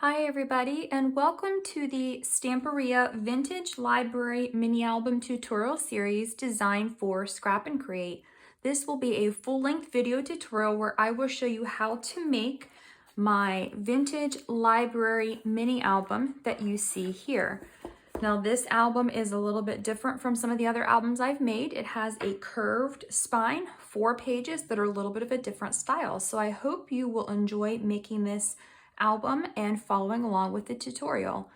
Hi everybody, and welcome to the Stamperia Vintage Library Mini Album Tutorial Series designed for Scrap and Create. This will be a full-length video tutorial where I will show you how to make my vintage library mini album that you see here. Now this album is a little bit different from some of the other albums I've made. It has a curved spine, 4 pages that are a little bit of a different style. So I hope you will enjoy making this album and following along with the tutorial.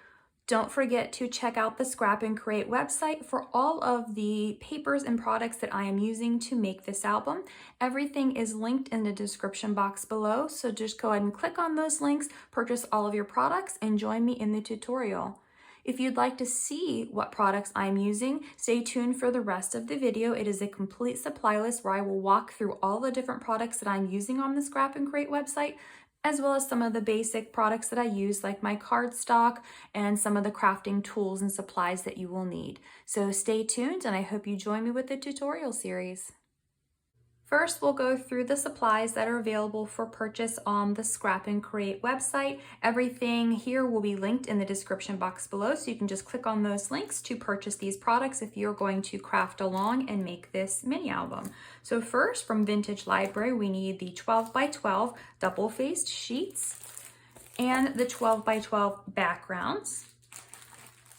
Don't forget to check out the Scrap and Create website for all of the papers and products that I am using to make this album. Everything is linked in the description box below, so just go ahead and click on those links, purchase all of your products, and join me in the tutorial. If you'd like to see what products I'm using, stay tuned for the rest of the video. It is a complete supply list where I will walk through all the different products that I'm using on the Scrap and Create website, as well as some of the basic products that I use, like my cardstock and some of the crafting tools and supplies that you will need. So stay tuned, and I hope you join me with the tutorial series. First, we'll go through the supplies that are available for purchase on the Scrap and Create website. Everything here will be linked in the description box below, so you can just click on those links to purchase these products if you're going to craft along and make this mini album. So first, from Vintage Library, we need the 12 by 12 double-faced sheets and the 12 by 12 backgrounds.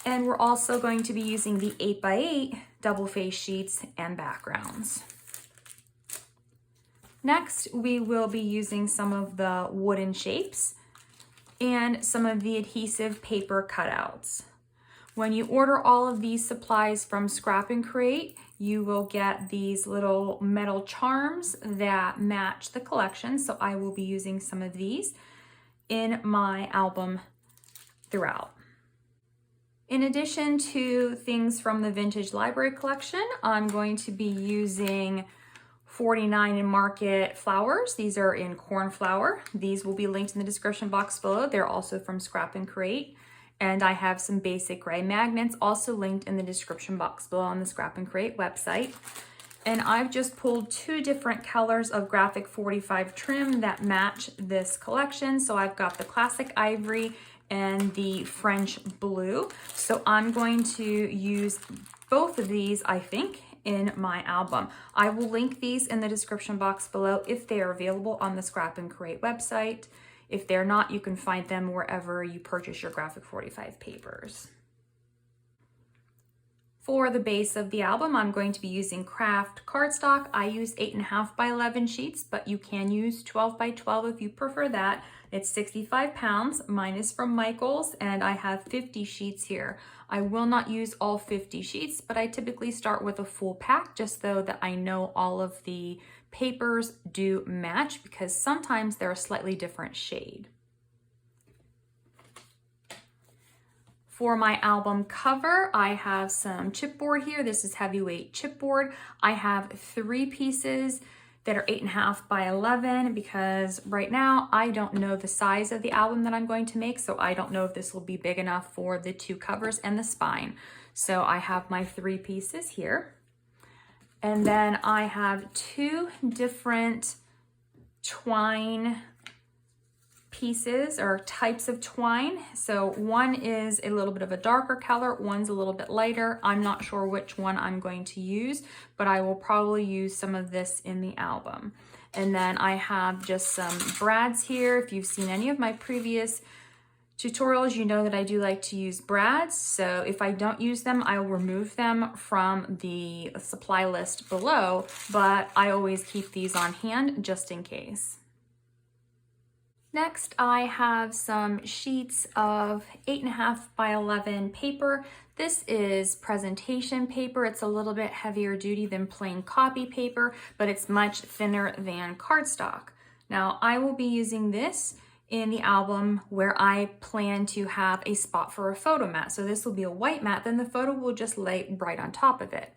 And we're also going to be using the 8 by 8 double-faced sheets and backgrounds. Next, we will be using some of the wooden shapes and some of the adhesive paper cutouts. When you order all of these supplies from Scrap and Create, you will get these little metal charms that match the collection. So I will be using some of these in my album throughout. In addition to things from the Vintage Library collection, I'm going to be using 49 and Market flowers. These are in Cornflower. These will be linked in the description box below. They're also from Scrap and Create. And I have some basic gray magnets also linked in the description box below on the Scrap and Create website. And I've just pulled 2 different colors of graphic 45 trim that match this collection. So I've got the classic ivory and the French blue. So I'm going to use both of these, I think, in my album. I will link these in the description box below if they are available on the Scrap and Create website. If they're not, you can find them wherever you purchase your graphic 45 papers. For the base of the album, I'm going to be using Kraft cardstock. I use 8.5 by 11 sheets, but you can use 12 by 12 if you prefer that. It's 65 pounds. Mine is from Michael's, and I have 50 sheets here. I will not use all 50 sheets, but I typically start with a full pack just so that I know all of the papers do match, because sometimes they're a slightly different shade. For my album cover, I have some chipboard here. This is heavyweight chipboard. I have 3 pieces that are 8.5 by 11 because right now I don't know the size of the album that I'm going to make, so I don't know if this will be big enough for the 2 covers and the spine. So I have my 3 pieces here. And then I have 2 different twine pieces or types of twine. So one is a little bit of a darker color, one's a little bit lighter. I'm not sure which one I'm going to use, but I will probably use some of this in the album. And then I have just some brads here. If you've seen any of my previous tutorials, you know that I do like to use brads. So if I don't use them, I will remove them from the supply list below, but I always keep these on hand just in case. Next, I have some sheets of 8.5 by 11 paper. This is presentation paper. It's a little bit heavier duty than plain copy paper, but it's much thinner than cardstock. Now, I will be using this in the album where I plan to have a spot for a photo mat. So this will be a white mat, then the photo will just lay right on top of it.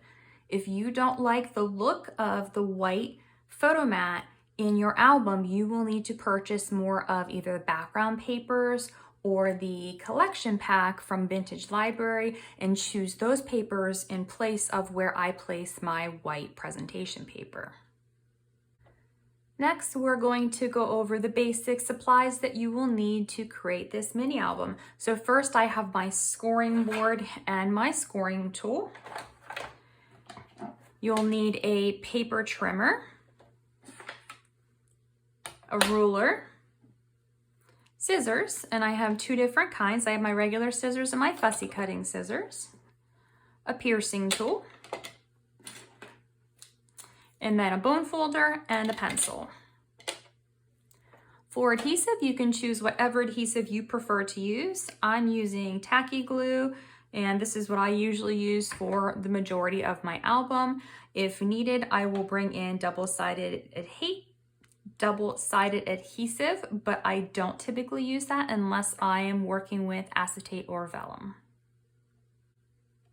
If you don't like the look of the white photo mat in your album, you will need to purchase more of either the background papers or the collection pack from Vintage Library and choose those papers in place of where I place my white presentation paper. Next, we're going to go over the basic supplies that you will need to create this mini album. So first I have my scoring board and my scoring tool. You'll need a paper trimmer, a ruler, scissors, and I have two different kinds. I have my regular scissors and my fussy cutting scissors, a piercing tool, and then a bone folder and a pencil. For adhesive, you can choose whatever adhesive you prefer to use. I'm using tacky glue, and this is what I usually use for the majority of my album. If needed, I will bring in double-sided adhesive, but I don't typically use that unless I am working with acetate or vellum.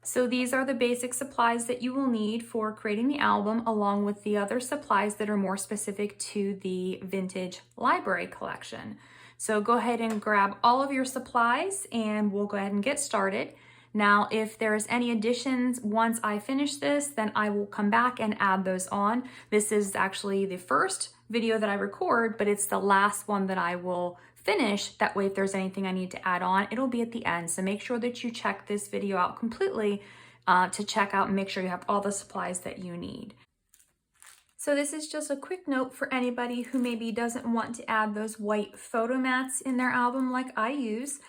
So these are the basic supplies that you will need for creating the album, along with the other supplies that are more specific to the vintage library collection. So go ahead and grab all of your supplies and we'll go ahead and get started. Now, if there's any additions once I finish this, then I will come back and add those on. This is actually the first video that I record, but it's the last one that I will finish. That way, if there's anything I need to add on, it'll be at the end. So make sure that you check this video out completely to check out and make sure you have all the supplies that you need. So this is just a quick note for anybody who maybe doesn't want to add those white photo mats in their album like I use.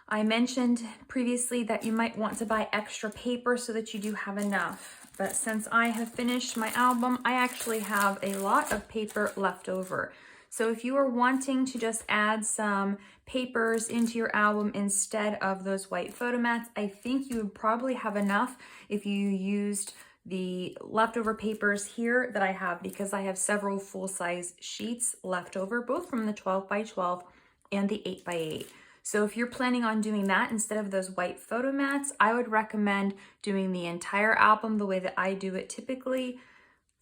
I mentioned previously that you might want to buy extra paper so that you do have enough. But since I have finished my album, I actually have a lot of paper left over. So if you are wanting to just add some papers into your album instead of those white photo mats, I think you would probably have enough if you used the leftover papers here that I have, because I have several full-size sheets left over, both from the 12 by 12 and the 8 by 8. So if you're planning on doing that instead of those white photo mats, I would recommend doing the entire album the way that I do it typically.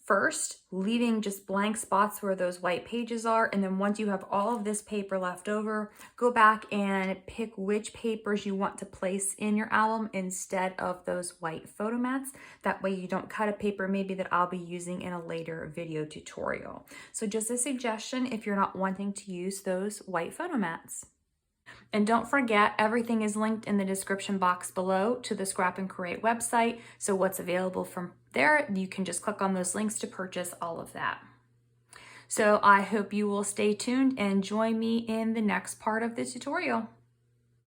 First, leaving just blank spots where those white pages are, and then once you have all of this paper left over, go back and pick which papers you want to place in your album instead of those white photo mats. That way you don't cut a paper maybe that I'll be using in a later video tutorial. So just a suggestion if you're not wanting to use those white photo mats. And don't forget, everything is linked in the description box below to the Scrap and Create website. So what's available from there, you can just click on those links to purchase all of that. So I hope you will stay tuned and join me in the next part of the tutorial.